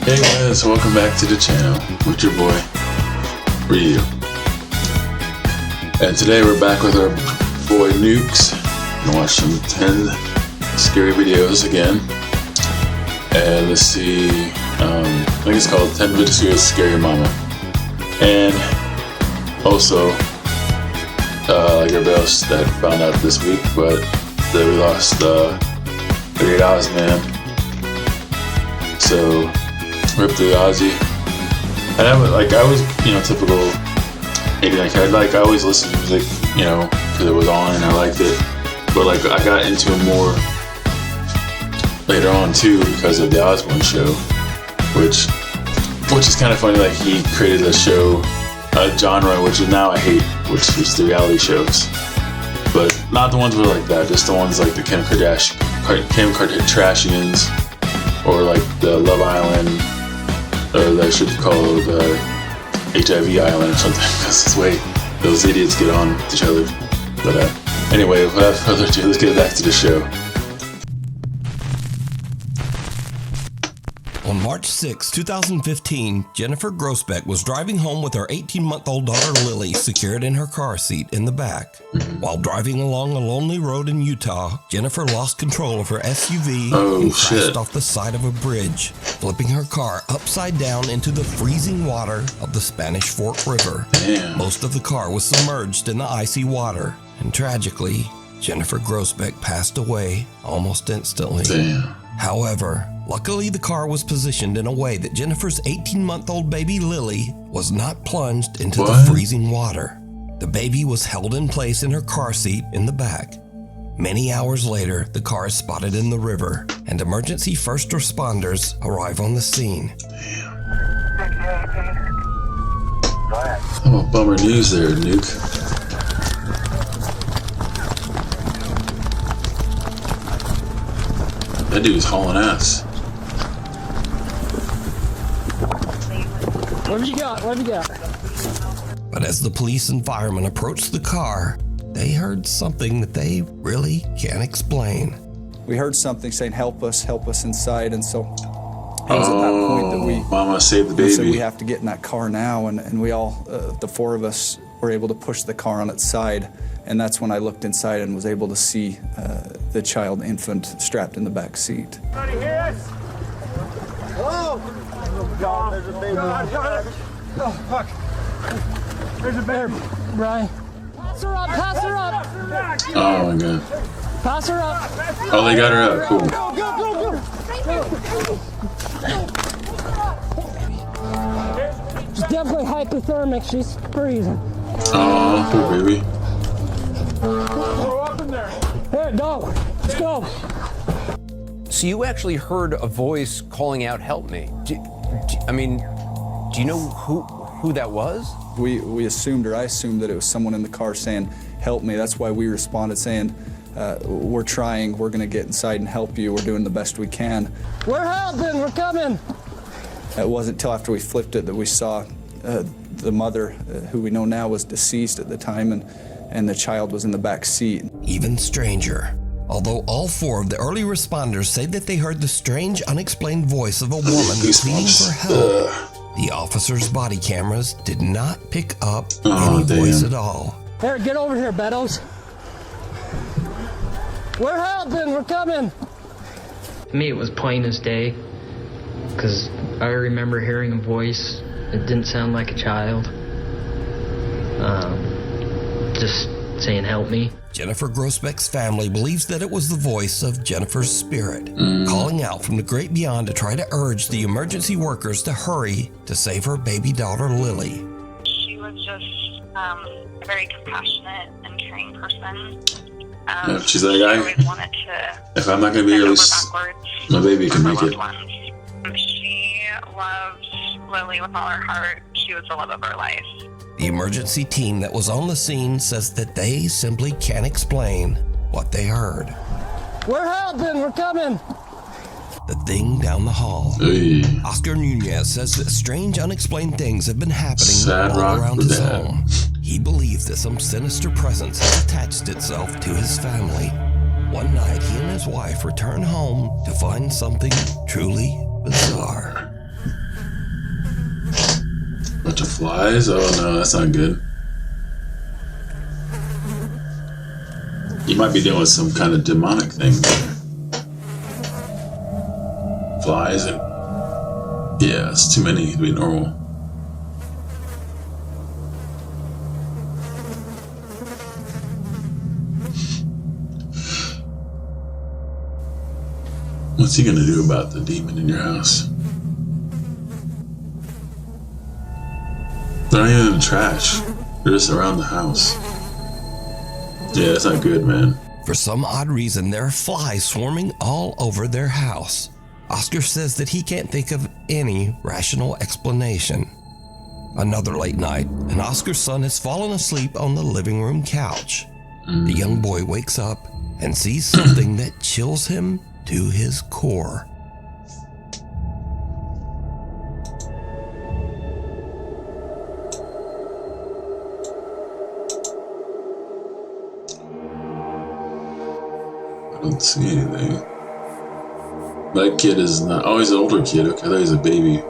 Hey guys, welcome back to the channel with your boy, Ryu. And today we're back with our boy Nukes. Gonna watch some 10 scary videos again. And let's see, I think it's called 10 videos of Scary Mama. And also, like everybody else that found out this week, but that we lost the Great Oz Man. So, rip the Ozzy. And I was, typical 89 kid. I always listened to music, because it was on and I liked it. But I got into it more later on too because of the Osbourne show, which is kind of funny. He created a show, a genre which is now I hate, which is the reality shows. But not the ones where like that, just the ones like the Kim Kardashians, or like the Love Island, or they should call it the HIV Island or something, because it's the way those idiots get on with each other. But anyway, without further ado, let's get back to the show. On March 6, 2015, Jennifer Grosbeck was driving home with her 18-month-old daughter Lily secured in her car seat in the back. While driving along a lonely road in Utah, Jennifer lost control of her SUV and crashed off the side of a bridge, flipping her car upside down into the freezing water of the Spanish Fork River. Damn. Most of the car was submerged in the icy water, and tragically, Jennifer Grosbeck passed away almost instantly. Damn. However, luckily the car was positioned in a way that Jennifer's 18-month-old baby Lily was not plunged into the freezing water. The baby was held in place in her car seat in the back. Many hours later, the car is spotted in the river, and emergency first responders arrive on the scene. Oh, bummer news there, Nuke. That dude's hauling ass. What have you got? What have you got? But as the police and firemen approached the car, they heard something that they really can't explain. We heard something saying, help us inside. And so it was at that point that we Mama saved the baby. said we have to get in that car now. And we all, the four of us, were able to push the car on its side. And that's when I looked inside and was able to see the child infant strapped in the back seat. Anybody hear us? Hello? Oh, God, there's a baby. Oh, fuck. There's a baby. Brian. Pass her up, pass her up. Oh my God. Pass her up. Oh, they got her up. Cool. Go, go, go, go. She's definitely hypothermic. She's freezing. Oh, poor baby. Throw up in there. Here, go. Let's go. So you actually heard a voice calling out, help me. Do you know who that was? We assumed, or I assumed, that it was someone in the car saying, help me. That's why we responded saying, we're trying, we're gonna get inside and help you. We're doing the best we can. We're helping, we're coming. It wasn't until after we flipped it that we saw the mother, who we know now was deceased at the time, and the child was in the back seat. Even stranger. Although all four of the early responders say that they heard the strange, unexplained voice of a woman pleading for help, the officers' body cameras did not pick up any voice at all. Here, get over here, Beddoes. We're helping, we're coming. To me, it was plain as day, because I remember hearing a voice. It didn't sound like a child. Just saying, help me. Jennifer Grosbeck's family believes that it was the voice of Jennifer's spirit, calling out from the great beyond to try to urge the emergency workers to hurry to save her baby daughter, Lily. She was just a very compassionate and caring person. She's that guy. She always wanted to If I'm not going to be here, at least my baby can make it. She loved Lily with all her heart. She was the love of her life. The emergency team that was on the scene says that they simply can't explain what they heard. We're helping, we're coming. The thing down the hall. Hey. Oscar Nunez says that strange, unexplained things have been happening Sad all rock around for his dad. home. He believes that some sinister presence has attached itself to his family. One night, he and his wife return home to find something truly bizarre. Flies? Oh no, that's not good. You might be dealing with some kind of demonic thing there. Flies and... Yeah, it's too many to be normal. What's he gonna do about the demon in your house? They're not even in the trash. They're just around the house. Yeah, that's not good, man. For some odd reason, there are flies swarming all over their house. Oscar says that he can't think of any rational explanation. Another late night, and Oscar's son has fallen asleep on the living room couch. The young boy wakes up and sees something that chills him to his core. I don't see anything. That kid is not... Oh, he's an older kid. Okay, I thought he's a baby.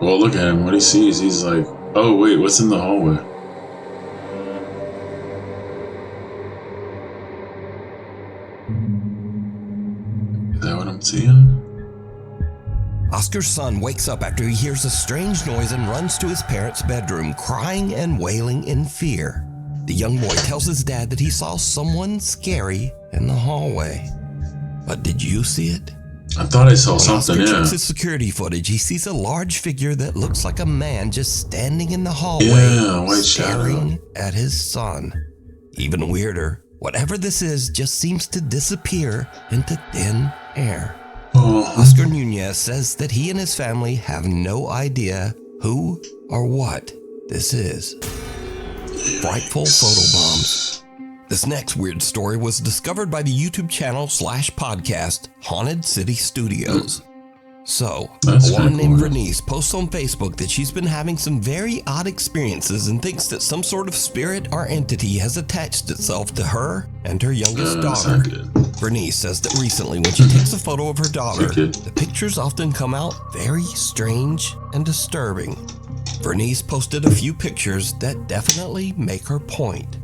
Well, look at him. What he sees, he's like... Oh, wait, what's in the hallway? Is that what I'm seeing? Oscar's son wakes up after he hears a strange noise and runs to his parents' bedroom, crying and wailing in fear. The young boy tells his dad that he saw someone scary in the hallway. But did you see it? I thought I saw something, Oscar yeah. checks his security footage, he sees a large figure that looks like a man just standing in the hallway, Yeah, white staring shadow. at his son. Even weirder, whatever this is just seems to disappear into thin air. Oh, Oscar Nunez says that he and his family have no idea who or what this is. Frightful photobombs. This next weird story was discovered by the YouTube channel / podcast Haunted City Studios. So, That's a woman kinda named cool. Vernice posts on Facebook that she's been having some very odd experiences and thinks that some sort of spirit or entity has attached itself to her and her youngest that's daughter. not good. Vernice says that recently when she takes a photo of her daughter, Okay. the pictures often come out very strange and disturbing. Vernice posted a few pictures that definitely make her point.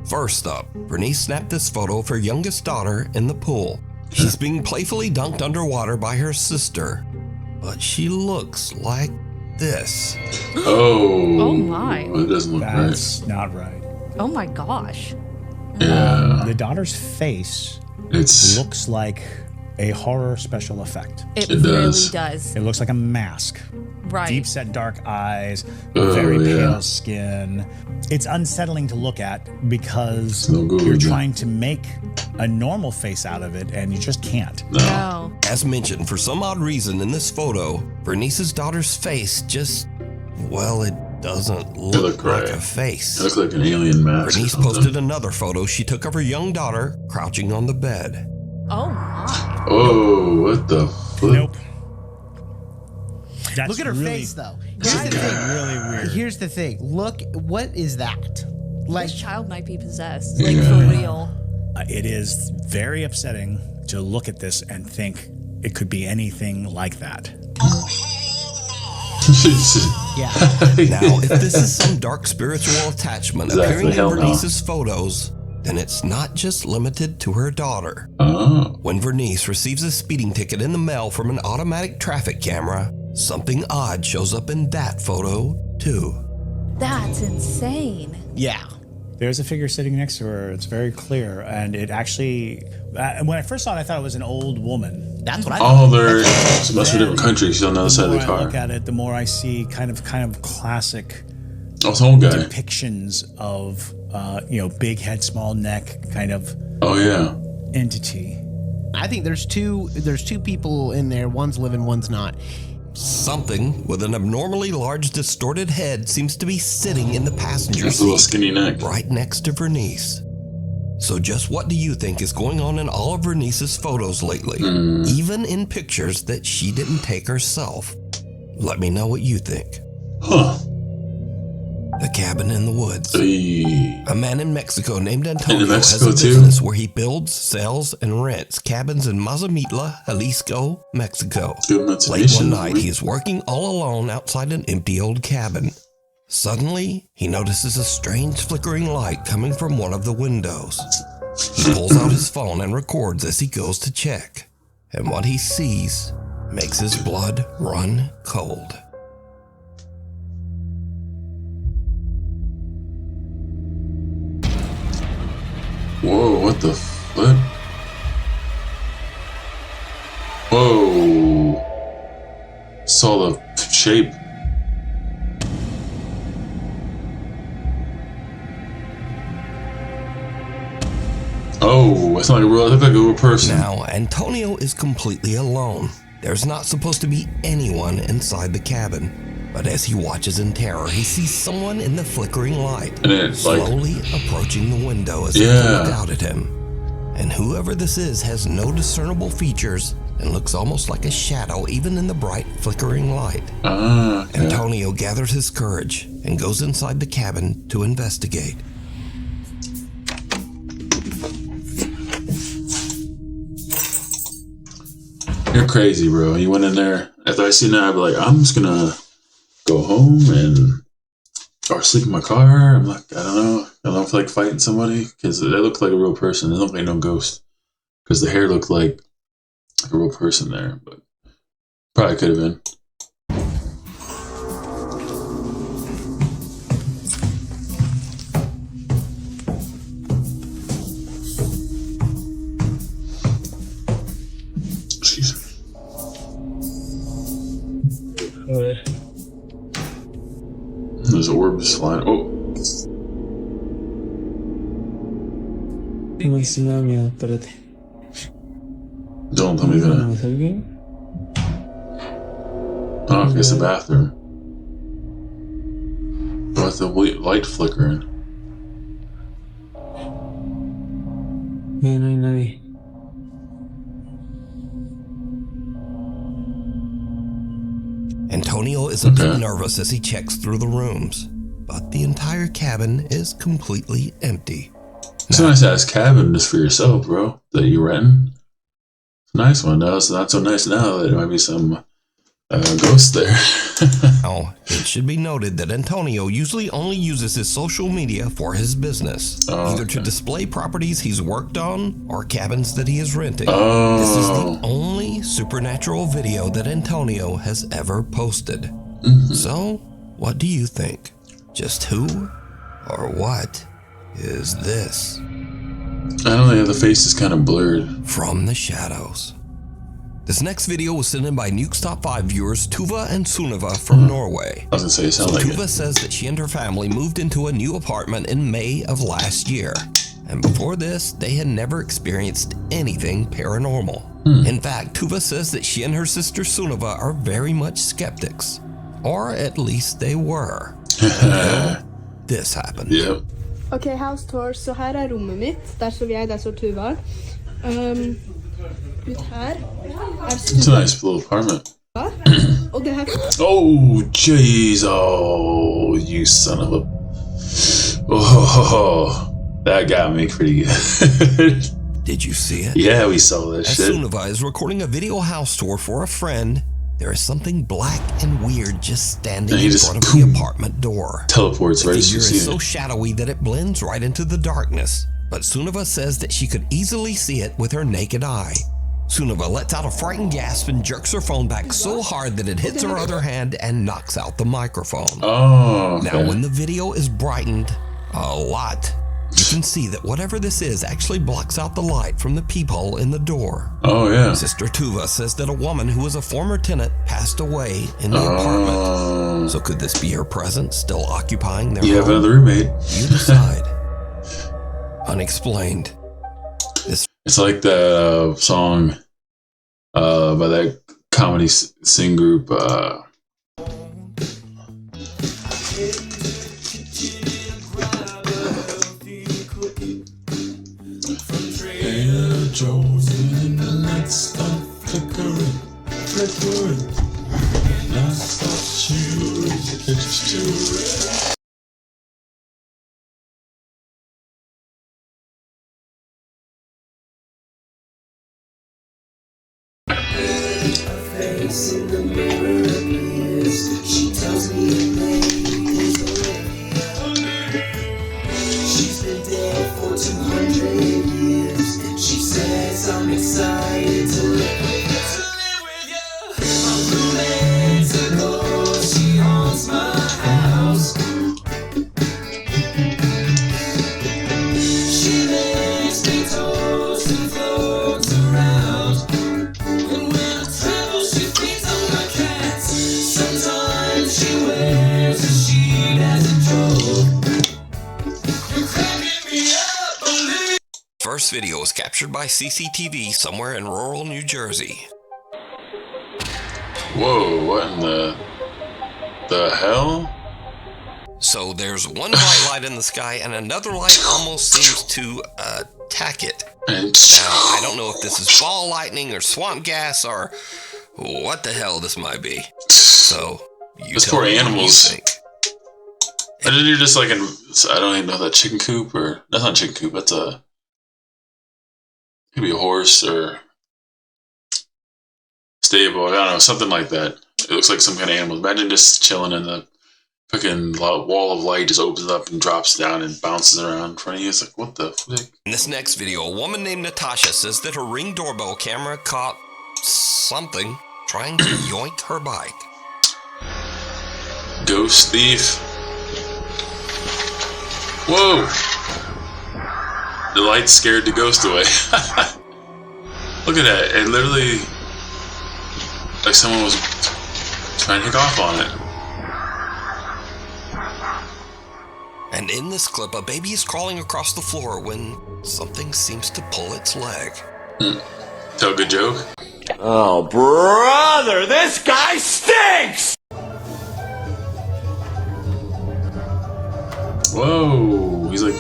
First up, Vernice snapped this photo of her youngest daughter in the pool. She's being playfully dunked underwater by her sister, but she looks like this. Oh. Oh my. Well, it doesn't look That's not right. Oh my gosh. right. Yeah. The daughter's face It's... looks like a horror special effect. It It really does. does. It looks like a mask. Right. Deep set dark eyes, Oh, very yeah. pale skin. It's unsettling to look at because No good you're with that. trying to make a normal face out of it and you just can't. No. As mentioned, for some odd reason in this photo, Vernice's daughter's face just, well, it doesn't look look like right. a face. It looks like an alien mask. or Vernice something. posted another photo she took of her young daughter crouching on the bed. Oh my. Oh, what the flip? Nope. That's Look at her really, face, though. Here's the thing. really weird. Here's the thing. Look, what is that? Like, This child might be possessed. Like Yeah. for real. It is very upsetting to look at this and think it could be anything like that. yeah. Now, if this is some dark spiritual attachment Exactly, appearing in hell no. Vernice's photos, then it's not just limited to her daughter. Oh. When Vernice receives a speeding ticket in the mail from an automatic traffic camera, something odd shows up in that photo, too. That's insane. Yeah. There's a figure sitting next to her. It's very clear. And it actually, when I first saw it, I thought it was an old woman. That's what I thought. Oh, they're... She must be different countries. She's on the other side of the The more I look car. at it, the more I see kind of classic Oh, it's an old guy. depictions of, big head, small neck kind of Oh, yeah. entity. I think there's two people in there. One's living, one's not. Something with an abnormally large, distorted head seems to be sitting in the passenger That's a little seat, skinny neck. right next to Vernice. So just what do you think is going on in all of Vernice's photos lately? Even in pictures that she didn't take herself? Let me know what you think. Huh. The cabin in the woods. Hey. A man in Mexico named Antonio Mexico has a too? business where he builds, sells, and rents cabins in Mazamitla, Jalisco, Mexico. Late one night, he is working all alone outside an empty old cabin. Suddenly, he notices a strange flickering light coming from one of the windows. He pulls out his phone and records as he goes to check. And what he sees makes his blood run cold. Whoa, what the flip? Whoa. Saw the shape. Oh, it's not like a real, it looked like a real person. Now, Antonio is completely alone. There's not supposed to be anyone inside the cabin. But as he watches in terror, he sees someone in the flickering light, and it's slowly approaching the window as they look out at him. And whoever this is has no discernible features and looks almost like a shadow even in the bright flickering light. Okay. Antonio gathers his courage and goes inside the cabin to investigate. You're crazy, bro. You went in there. After I seen that, I'd be like, I'm just gonna go home or sleep in my car. I'm like, I don't know. I don't feel like fighting somebody because they look like a real person. They look like no ghost because the hair looked like a real person there, but probably could have been. Excuse me. There's orbs flying. Oh. Don't tell me that. Oh, it's the bathroom. What's the light flickering? Antonio is a bit nervous as he checks through the rooms, but the entire cabin is completely empty. It's a nice ass cabin just for yourself, bro, that you renting. It's a nice one. No, it's not so nice now. There might be some ghosts there. Now, it should be noted that Antonio usually only uses his social media for his business, either to display properties he's worked on or cabins that he is renting. This is the only supernatural video that Antonio has ever posted. So, what do you think? Just who or what is this? I don't know, the face is kind of blurred. From the shadows. This next video was sent in by Nukes Top 5 viewers Tuva and Sunniva from Norway. I was gonna say, it sounds like Tuva says that she and her family moved into a new apartment in May of last year. And before this, they had never experienced anything paranormal. In fact, Tuva says that she and her sister Sunniva are very much skeptics. Or at least they were. This happened. Yep. Okay, house tour. Så här är rummet mitt. Där står jag, där står Tuva. Ut här är It's a nice little apartment. Och det här... Oh, jeez. Oh, you son of a... Oh, that got me pretty good. Did you see it? Yeah, we saw this As shit. Sunniva is recording a video house tour for a friend, there is something black and weird just standing in front of the apartment door. Teleports right as The you figure see is so it. shadowy that it blends right into the darkness. But Sunniva says that she could easily see it with her naked eye. Sunniva lets out a frightened gasp and jerks her phone back so hard that it hits her other hand and knocks out the microphone. Oh, okay. Now, when the video is brightened a lot, you can see that whatever this is actually blocks out the light from the peephole in the door. Oh, yeah. Sister Tuva says that a woman who was a former tenant passed away in the apartment. So could this be her presence still occupying their You have home? another roommate. You decide. Unexplained. It's like the song by that comedy sing group. first video was captured by CCTV somewhere in rural New Jersey. Whoa, what in the hell? So there's one bright light in the sky and another light almost seems to attack it. Now, I don't know if this is ball lightning or swamp gas or what the hell this might be. So, you Those tell poor me what animals. you think. Imagine you're just like in, I don't even know that chicken coop, or that's not a chicken coop, that's a, could be a horse or stable, I don't know, something like that. It looks like some kind of animal. Imagine just chilling in the fucking wall of light, just opens up and drops down and bounces around in front of you. It's like, what the flick? In this next video, a woman named Natasha says that her Ring doorbell camera caught something trying to yoink her bike. Ghost thief. Whoa! The light scared the ghost away. Look at that. It literally, like someone was trying to take off on it. And in this clip, a baby is crawling across the floor when something seems to pull its leg. Tell a good joke? Oh, brother, this guy stinks! Whoa, he's like,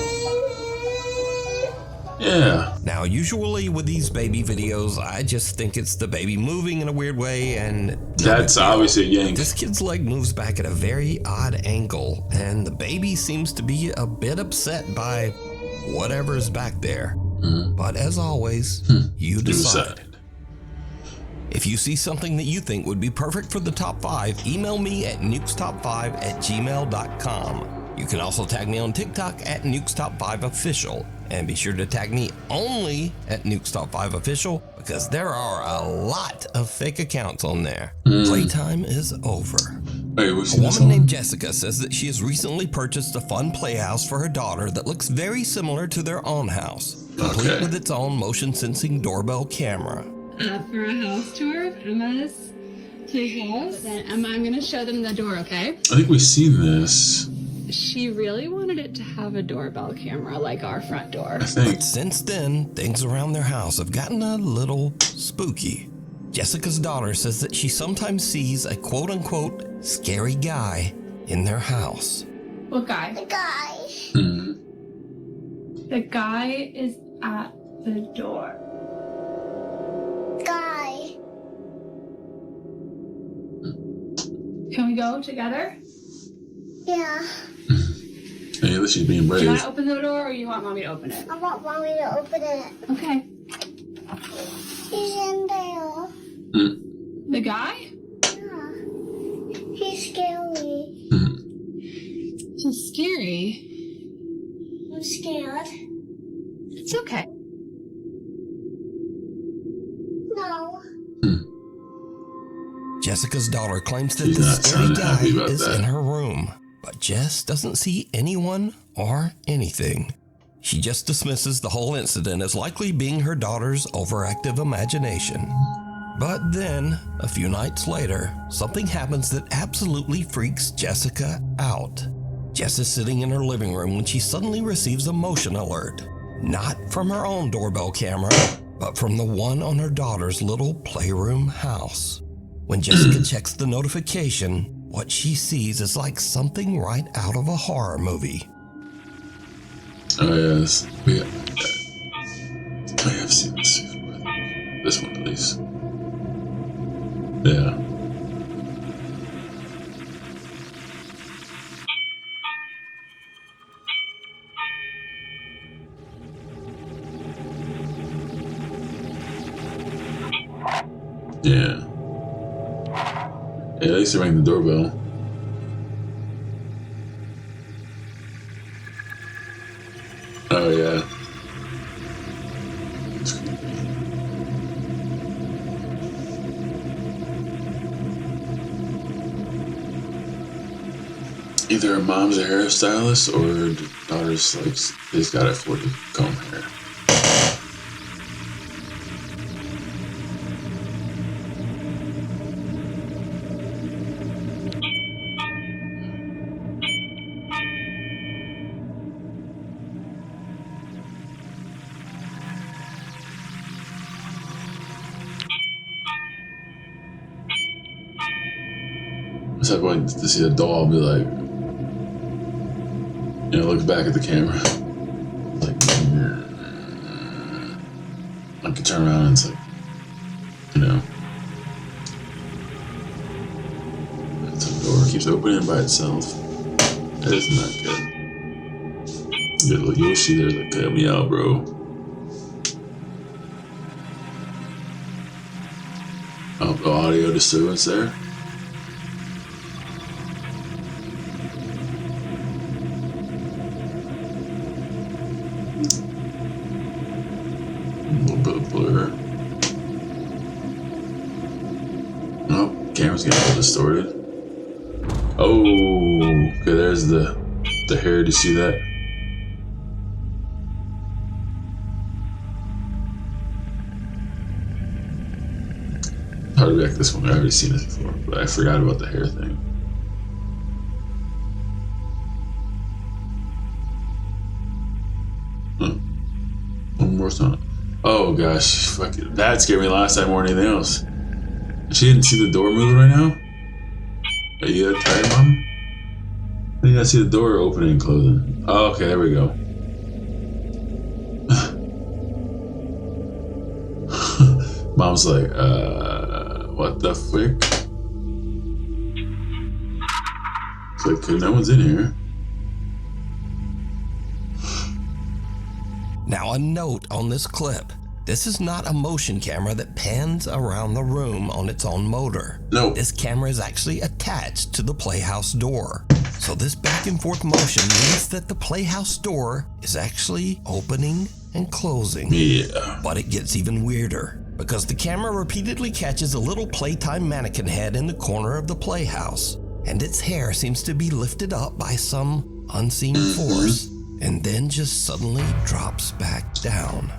yeah. Now, usually with these baby videos, I just think it's the baby moving in a weird way, and That's obviously a yank. this kid's leg moves back at a very odd angle, and the baby seems to be a bit upset by whatever's back there. But as always, you decide. If you see something that you think would be perfect for the top 5, email me at nukestop5@gmail.com. You can also tag me on TikTok at nukestop5official, and be sure to tag me only at nukestop5official because there are a lot of fake accounts on there. Playtime is over. Wait, A woman named Jessica says that she has recently purchased a fun playhouse for her daughter that looks very similar to their own house, complete with its own motion-sensing doorbell camera. For a house tour of Emma's playhouse. Then Emma, I'm going to show them the door, okay? I think we've seen this. She really wanted it to have a doorbell camera like our front door. But since then, things around their house have gotten a little spooky. Jessica's daughter says that she sometimes sees a quote-unquote scary guy in their house. What guy? The guy. The guy is at the door. Guy. Can we go together? Yeah. Hey, at least she's being brave. Do you want to open the door or you want mommy to open it? I want mommy to open it. Okay. He's in there. The guy? Yeah. He's scary. He's scary. I'm scared. It's okay. No. Jessica's daughter claims that She's the not scary sounding happy guy about is that. in her room, but Jess doesn't see anyone or anything. She just dismisses the whole incident as likely being her daughter's overactive imagination. But then, a few nights later, something happens that absolutely freaks Jessica out. Jess is sitting in her living room when she suddenly receives a motion alert. Not from her own doorbell camera, but from the one on her daughter's little playroom house. When Jessica checks the notification, what she sees is like something right out of a horror movie. Oh, yes. I have seen this before. This one, at least. Yeah. Yeah. At least they rang the doorbell. Oh, yeah. It's creepy. Either her mom's a hairstylist or her daughter's like, they's got it for to comb hair. So I'm going to see the doll, I'll be like, look back at the camera. Like, I can turn around and it's like, the door keeps opening by itself. That is not good. Good little Yoshi there, like, cut me out, bro. Oh, the audio disturbance there. A little bit of blur. Oh, camera's getting a little distorted. Oh, okay, there's the hair. Do you see that? Hard to back this one. I've already seen it before, but I forgot about the hair thing. One more time. Oh gosh, fuck it. That scared me last time more than anything else. She didn't see the door moving right now? Are you that tired, Mom? I think I see the door opening and closing. Oh, okay, there we go. Mom's like, what the frick? It's like, no one's in here. Now a note on this clip. This is not a motion camera that pans around the room on its own motor. No. This camera is actually attached to the Playhouse door. So this back and forth motion means that the Playhouse door is actually opening and closing. Yeah. But it gets even weirder because the camera repeatedly catches a little playtime mannequin head in the corner of the Playhouse, and its hair seems to be lifted up by some unseen force and then just suddenly drops back down.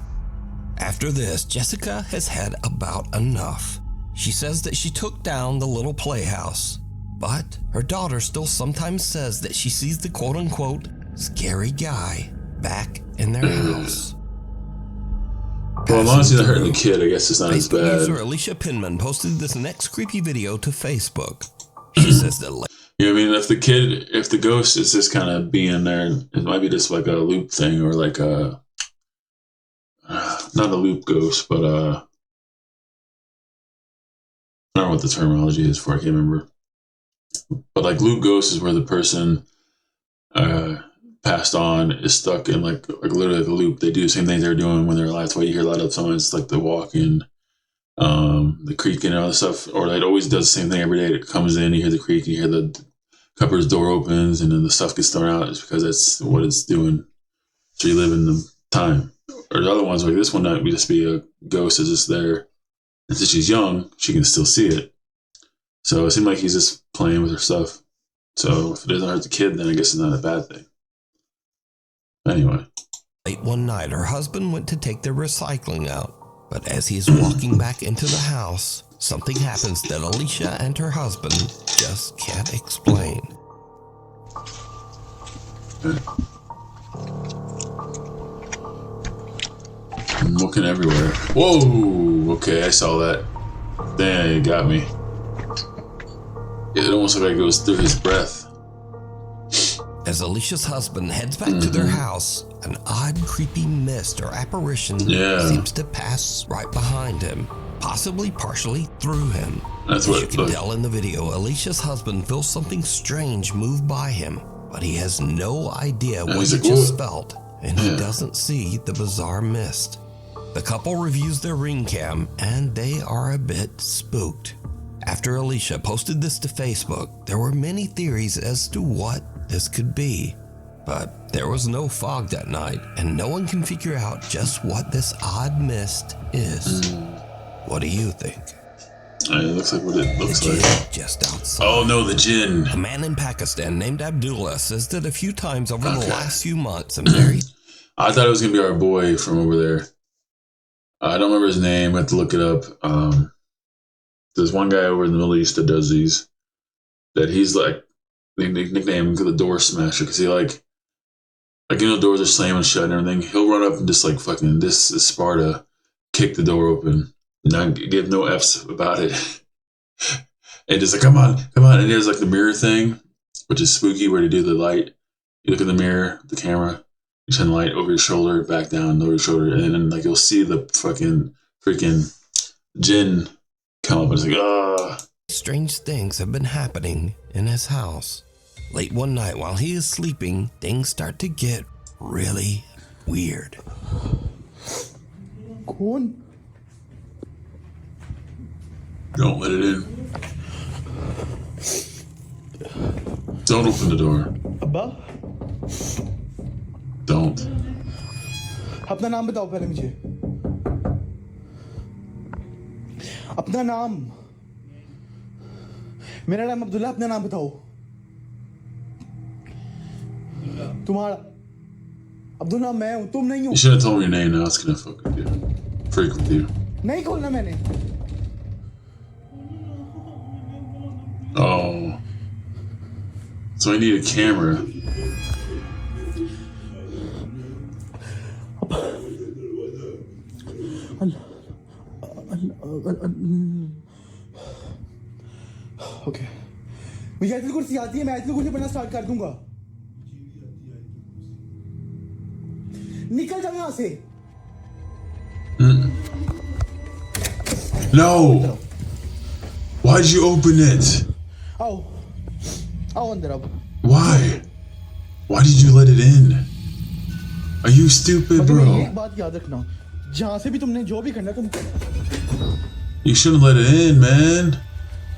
After this, Jessica has had about enough. She says that she took down the little Playhouse, but her daughter still sometimes says that she sees the quote-unquote scary guy back in their house. Well, as long as he's not hurting the kid, I guess it's not as bad. User Alicia Pinman posted this next creepy video to Facebook. She says that, you know what I mean? If the ghost is just kind of being there, it might be just like a loop thing or like a, not a loop ghost, but I don't know what the terminology is for, I can't remember. But like loop ghost is where the person passed on is stuck in like literally like a loop. They do the same thing they're doing when they're alive. That's why you hear a lot of times like the walking, the creaking and all that stuff. Or it always does the same thing every day. It comes in, you hear the creak, you hear the cupboard's door opens, and then the stuff gets thrown out. It's because that's what it's doing. So you live in the time. Or the other ones like this one might just be a ghost is just there. And since she's young, she can still see it. So it seemed like he's just playing with her stuff. So if it doesn't hurt the kid, then I guess it's not a bad thing. Anyway. Late one night, her husband went to take their recycling out, but as he's walking back into the house, something happens that Alicia and her husband just can't explain. I'm looking everywhere. Whoa! Okay, I saw that. Damn, it got me. It almost looked like it goes through his breath. As Alicia's husband heads back to their house, an odd, creepy mist or apparition seems to pass right behind him, possibly partially through him. That's As you can tell in the video, Alicia's husband feels something strange move by him, but he has no idea what he just felt, and he doesn't see the bizarre mist. The couple reviews their ring cam, and they are a bit spooked. After Alicia posted this to Facebook, there were many theories as to what this could be. But there was no fog that night, and no one can figure out just what this odd mist is. What do you think? It looks like what it looks like. Just outside. Oh no, the jinn. A man in Pakistan named Abdullah says that a few times over the last few months, I thought it was going to be our boy from over there. I don't remember his name. I have to look it up. There's one guy over in the Middle East that does these. That he's like, they nickname him the door smasher because he like doors are slamming shut and everything. He'll run up and just like fucking, this is Sparta, kick the door open, not give no F's about it. And it's like, come on. And there's like the mirror thing, which is spooky, where they do the light. You look in the mirror, the camera, you turn the light over your shoulder, back down, over your shoulder, and then like you'll see the fucking freaking Jinn come up and it's like, ah. Strange things have been happening in his house. Late one night while he is sleeping, things start to get really weird. Corn. Don't let it in. Don't open the door. Abba? Don't. अपना नाम बताओ पहले मुझे. अपना नाम. मेरा नाम अब्दुल्ला. अपना नाम बताओ. तुम्हारा. अब्दुल्ला मैं हूँ. तुम नहीं हो. You should have told me your name. Now it's gonna fuck with you. Freak with you. नहीं खोलना मैंने. Oh. So I need a camera. Okay. मुझे आयतुल कुर्सी आती है. मैं आयतुल कुर्सी पढ़ना स्टार्ट कर दूंगा. निकल जाओ यहाँ से. No. Why'd you open it? आओ. आओ अंदर अब. Why? Why did you let it in? Are you stupid, bro? एक बात याद रखना. जहाँ से भी तुमने जो भी करना तुम. You shouldn't let it in, man.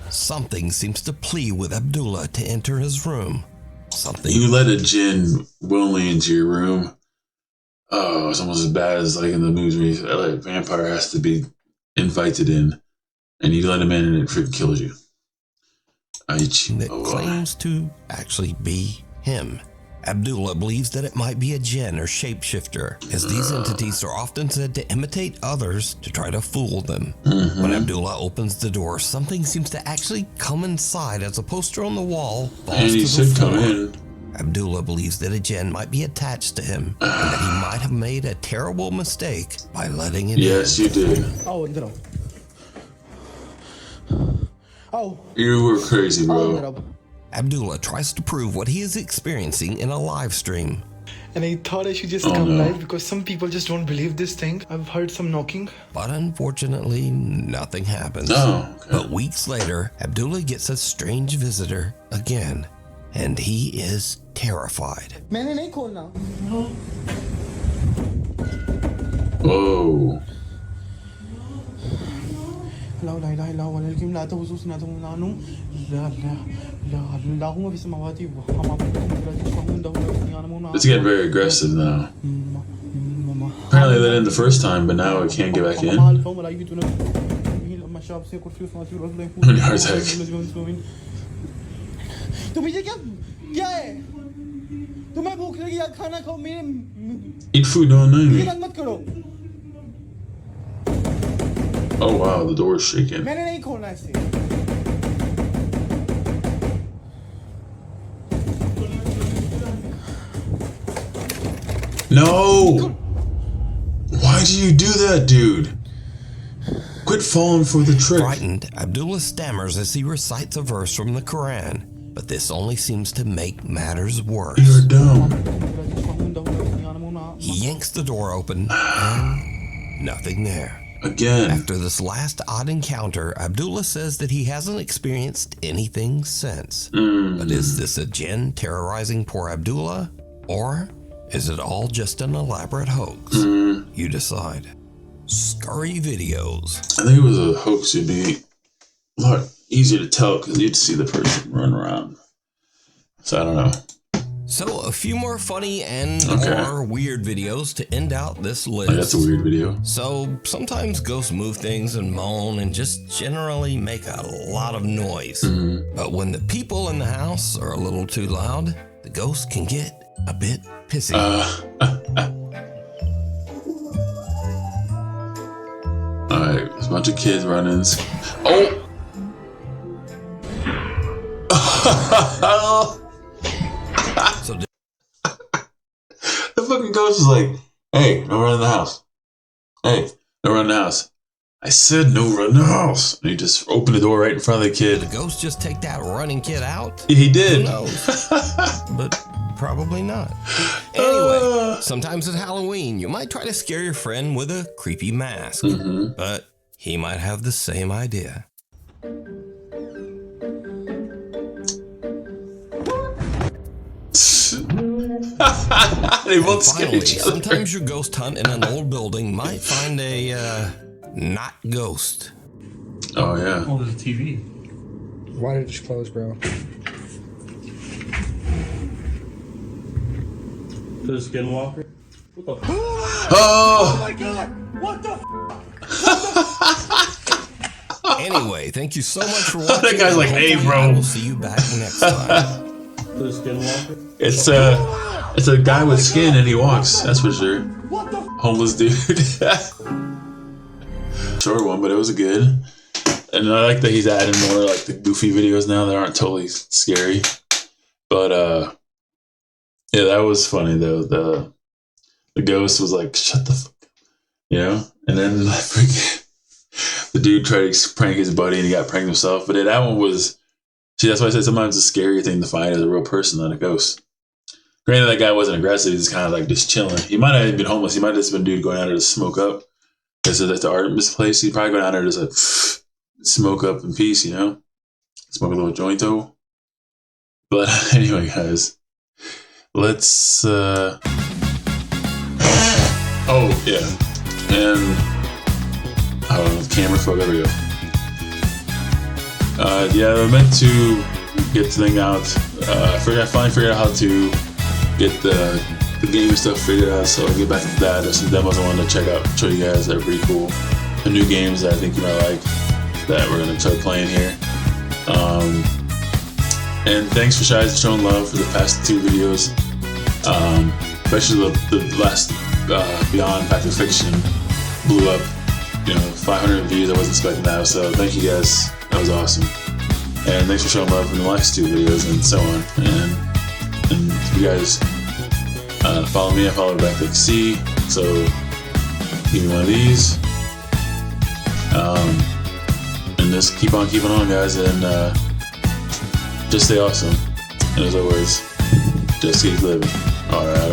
Something seems to plead with Abdullah to enter his room. Something. You let a jinn willingly into your room. Oh, it's almost as bad as like in the movies. Like a vampire has to be invited in, and you let him in, and it freaking kills you. That claims to actually be him. Abdullah believes that it might be a jinn or shapeshifter, as these entities are often said to imitate others to try to fool them. When Abdullah opens the door, something seems to actually come inside as a poster on the wall falls And he to the should floor. come in. Abdullah believes that a jinn might be attached to him and that he might have made a terrible mistake by letting it in. Yes, you did. आओ अंदर आओ. आओ. You were crazy, bro. Abdullah tries to prove what he is experiencing in a live stream. And I thought I should just come live because some people just don't believe this thing. I've heard some knocking. But unfortunately, nothing happens. Oh, okay. But weeks later, Abdullah gets a strange visitor again, and he is terrified. मैंने नहीं खोलना. Whoa. لا لا إله إلا هو الحكيم لا تهزو سنة ولا نوم لا لا لا اللهم في السماوات وما It's getting very aggressive now. Apparently they did the first time, but now it can't get back in. How many heart attack? तुम ये क्या है? तुम्हें भूख लगी या खाना खाओ मेरे. Eat food, don't know me. ये मत करो. Oh wow, the door is shaking. मैंने नहीं खोलना इसे. No! Why do you do that, dude? Quit falling for the trick. Frightened, Abdullah stammers as he recites a verse from the Quran, but this only seems to make matters worse. You're dumb. He yanks the door open, and nothing there. Again. After this last odd encounter, Abdullah says that he hasn't experienced anything since. But is this a jinn terrorizing poor Abdullah? Or is it all just an elaborate hoax? You decide. Scurry videos. I think it was a hoax. It'd be a lot easier to tell because you'd see the person run around. So I don't know. So a few more funny and or weird videos to end out this list. Oh, that's a weird video. So sometimes ghosts move things and moan and just generally make a lot of noise. But when the people in the house are a little too loud, the ghost can get a bit pissy. Alright, there's a bunch of kids running. Oh! So the fucking ghost is like, hey, don't run in the house. Hey, don't run in the house. I said no run in the house. And he just opened the door right in front of the kid. Did the ghost just take that running kid out? He did. Who knows? But probably not. Anyway, sometimes at Halloween, you might try to scare your friend with a creepy mask. But he might have the same idea. They both scared Finally, each other. sometimes your ghost hunt in an old building might find a not ghost. Oh yeah. Oh, there's a TV. Why did it just close, bro? There's a skinwalker. What the Oh my god! What the Anyway, thank you so much for watching. That guy's like, hey, bro. We'll see you back next time. There's a skinwalker. It's a guy with skin and he walks, that's for sure. Homeless dude. Short one, but it was good. And I like that he's adding more like the goofy videos now that aren't totally scary. But yeah, that was funny though. The ghost was like, shut the fuck up. You know? And then freaking the dude tried to prank his buddy and he got pranked himself. But that one was, see, that's why I said sometimes it's a scarier thing to find as a real person than a ghost. Granted, that guy wasn't aggressive. He's kind of like just chilling. He might not have been homeless. He might have just been a dude going out there to smoke up. Because at the Artemis place, he'd probably go down there just like smoke up in peace, you know? Smoke a little jointo. But anyway, guys, let's oh yeah. And camera focus, there we go. Yeah, I meant to get the thing out. I finally figured out how to get the game stuff figured out, so I'll get back into that. There's some demos I wanted to check out, show you guys that are pretty cool. The new games that I think you might like that we're gonna start playing here. And thanks for showing love for the past 2 videos, especially the last Beyond Fact or Fiction blew up. 500 views. I wasn't expecting that, so thank you guys. That was awesome. And thanks for showing love in the last 2 videos and so on. And if you guys follow me, I follow Rebecca C. So give me one of these. And just keep on keeping on, guys, and just stay awesome. And as always, just keep living. Alright.